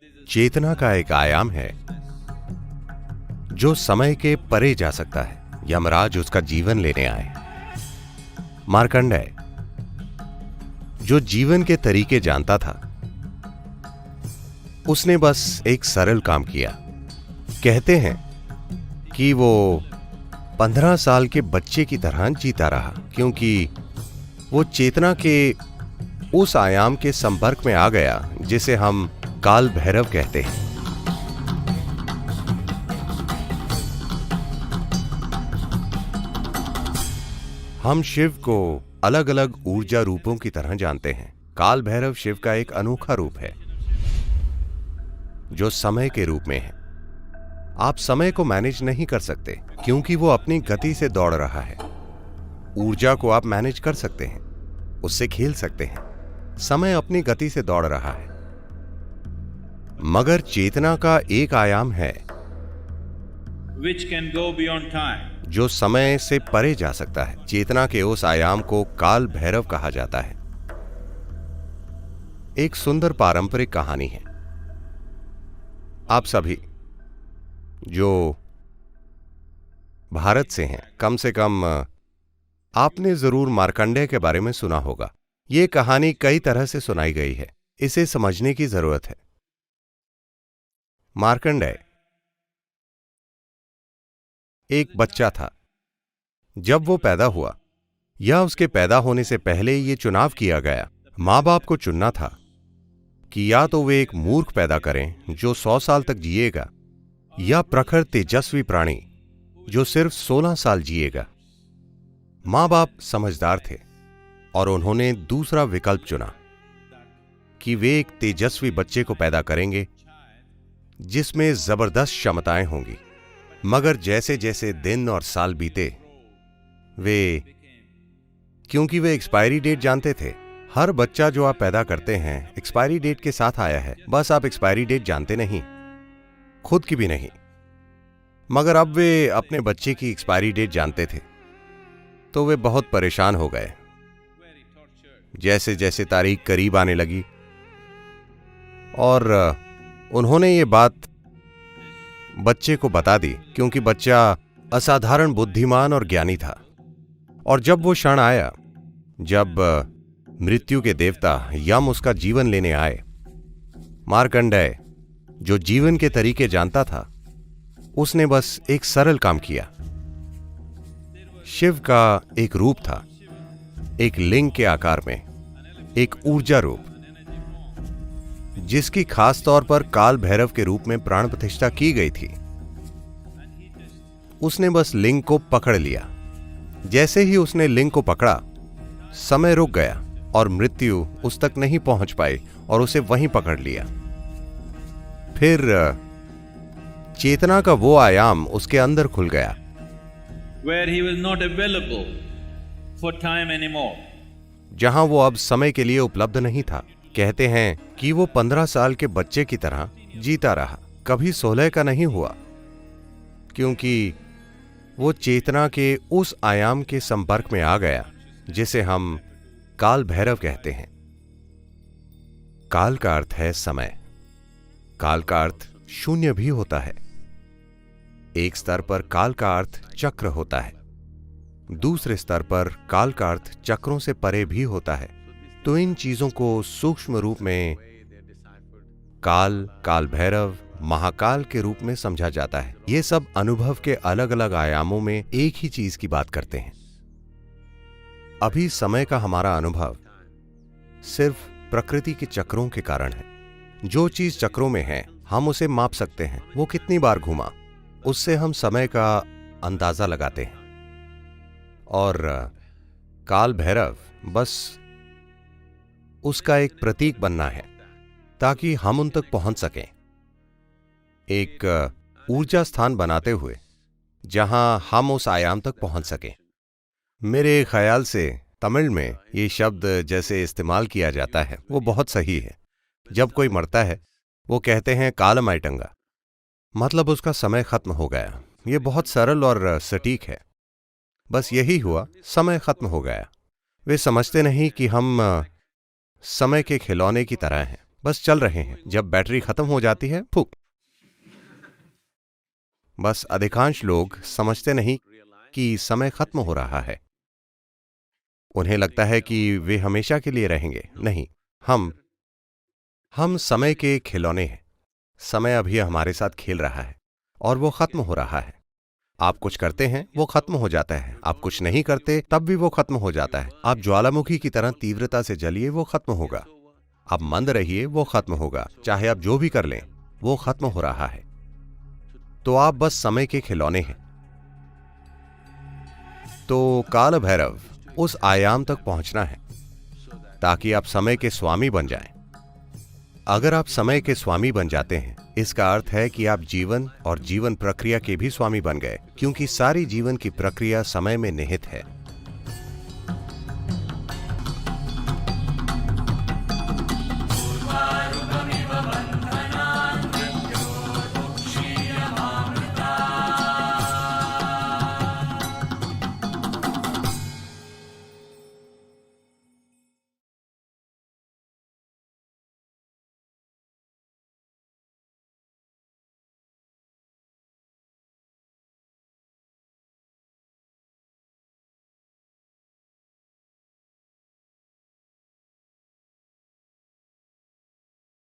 चेतना का एक आयाम है जो समय के परे जा सकता है। यमराज उसका जीवन लेने आए। मार्कंडेय जो जीवन के तरीके जानता था, उसने बस एक सरल काम किया। कहते हैं कि वो 15 साल के बच्चे की तरह जीता रहा, क्योंकि वो चेतना के उस आयाम के संपर्क में आ गया जिसे हम काल भैरव कहते हैं। हम शिव को अलग अलग ऊर्जा रूपों की तरह जानते हैं। काल भैरव शिव का एक अनोखा रूप है जो समय के रूप में है। आप समय को मैनेज नहीं कर सकते क्योंकि वो अपनी गति से दौड़ रहा है। ऊर्जा को आप मैनेज कर सकते हैं, उससे खेल सकते हैं। समय अपनी गति से दौड़ रहा है, मगर चेतना का एक आयाम है which can go beyond time. जो समय से परे जा सकता है। चेतना के उस आयाम को काल भैरव कहा जाता है। एक सुंदर पारंपरिक कहानी है। आप सभी जो भारत से हैं, कम से कम आपने जरूर मार्कंडेय के बारे में सुना होगा। यह कहानी कई तरह से सुनाई गई है, इसे समझने की जरूरत है। मार्कंडेय एक बच्चा था। जब वो पैदा हुआ या उसके पैदा होने से पहले ये चुनाव किया गया, मां बाप को चुनना था कि या तो वे एक मूर्ख पैदा करें जो 100 साल तक जिएगा, या प्रखर तेजस्वी प्राणी जो सिर्फ 16 साल जिएगा। मां बाप समझदार थे और उन्होंने दूसरा विकल्प चुना कि वे एक तेजस्वी बच्चे को पैदा करेंगे जिसमें जबरदस्त क्षमताएं होंगी। मगर जैसे जैसे दिन और साल बीते, क्योंकि वे एक्सपायरी डेट जानते थे। हर बच्चा जो आप पैदा करते हैं एक्सपायरी डेट के साथ आया है, बस आप एक्सपायरी डेट जानते नहीं, खुद की भी नहीं। मगर अब वे अपने बच्चे की एक्सपायरी डेट जानते थे, तो वे बहुत परेशान हो गए। जैसे जैसे तारीख करीब आने लगी और उन्होंने ये बात बच्चे को बता दी, क्योंकि बच्चा असाधारण बुद्धिमान और ज्ञानी था। और जब वो क्षण आया जब मृत्यु के देवता यम उसका जीवन लेने आए, मार्कंडेय जो जीवन के तरीके जानता था, उसने बस एक सरल काम किया। शिव का एक रूप था, एक लिंग के आकार में, एक ऊर्जा रूप, जिसकी खास तौर पर काल भैरव के रूप में प्राण प्रतिष्ठा की गई थी। उसने बस लिंग को पकड़ लिया। जैसे ही उसने लिंग को पकड़ा, समय रुक गया और मृत्यु उस तक नहीं पहुंच पाई और उसे वहीं पकड़ लिया। फिर चेतना का वो आयाम उसके अंदर खुल गया Where he was not available for time anymore. जहां वो अब समय के लिए उपलब्ध नहीं था। कहते हैं कि वो 15 साल के बच्चे की तरह जीता रहा, कभी 16 का नहीं हुआ, क्योंकि वो चेतना के उस आयाम के संपर्क में आ गया जिसे हम काल भैरव कहते हैं। काल का अर्थ है समय। काल का अर्थ शून्य भी होता है। एक स्तर पर काल का अर्थ चक्र होता है, दूसरे स्तर पर काल का अर्थ चक्रों से परे भी होता है। तो इन चीजों को सूक्ष्म रूप में काल, काल भैरव, महाकाल के रूप में समझा जाता है। ये सब अनुभव के अलग अलग आयामों में एक ही चीज की बात करते हैं। अभी समय का हमारा अनुभव सिर्फ प्रकृति के चक्रों के कारण है। जो चीज चक्रों में है हम उसे माप सकते हैं, वो कितनी बार घूमा, उससे हम समय का अंदाजा लगाते हैं। और काल भैरव बस उसका एक प्रतीक बनना है ताकि हम उन तक पहुंच सकें, एक ऊर्जा स्थान बनाते हुए जहां हम उस आयाम तक पहुंच सकें। मेरे ख्याल से तमिल में ये शब्द जैसे इस्तेमाल किया जाता है वो बहुत सही है। जब कोई मरता है वो कहते हैं कालमाइटंगा, मतलब उसका समय खत्म हो गया। ये बहुत सरल और सटीक है। बस यही हुआ, समय खत्म हो गया। वे समझते नहीं कि हम समय के खिलौने की तरह हैं। बस चल रहे हैं। जब बैटरी खत्म हो जाती है, फूक। बस अधिकांश लोग समझते नहीं कि समय खत्म हो रहा है। उन्हें लगता है कि वे हमेशा के लिए रहेंगे। नहीं, हम समय के खिलौने हैं। समय अभी हमारे साथ खेल रहा है और वो खत्म हो रहा है। आप कुछ करते हैं, वो खत्म हो जाता है। आप कुछ नहीं करते, तब भी वो खत्म हो जाता है। आप ज्वालामुखी की तरह तीव्रता से जलिए, वो खत्म होगा। आप मंद रहिए, वो खत्म होगा। चाहे आप जो भी कर लें, वो खत्म हो रहा है। तो आप बस समय के खिलौने हैं। तो काल भैरव उस आयाम तक पहुंचना है ताकि आप समय के स्वामी बन जाएं। अगर आप समय के स्वामी बन जाते हैं, इसका अर्थ है कि आप जीवन और जीवन प्रक्रिया के भी स्वामी बन गए, क्योंकि सारी जीवन की प्रक्रिया समय में निहित है।